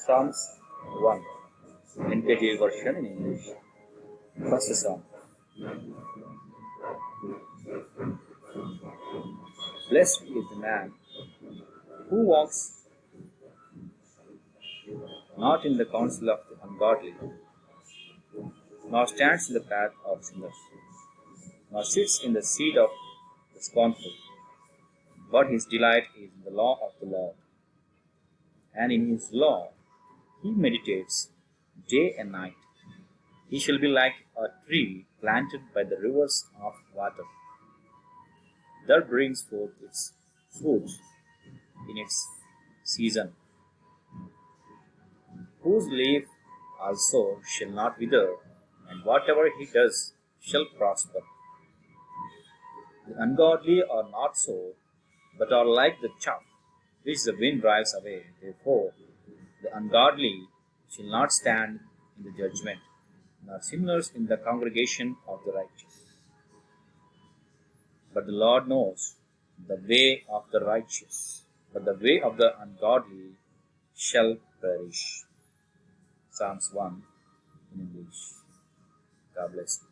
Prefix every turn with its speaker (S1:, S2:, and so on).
S1: Psalms 1, NKJ version in English. First Psalm. Blessed is the man who walks not in the counsel of the ungodly, nor stands in the path of sinners, nor sits in the seat of the scornful. But his delight is in the law of the Lord, and in his law he meditates day and night. He shall be like a tree planted by the rivers of water, that brings forth its fruit in its season, whose leaf also shall not wither, and whatever he does shall prosper. The ungodly are not so, but are like the chaff which the wind drives away. Therefore, the ungodly shall not stand in the judgment, nor sinners in the congregation of the righteous. But the Lord knows the way of the righteous, but the way of the ungodly shall perish. Psalms 1 in English. God bless you.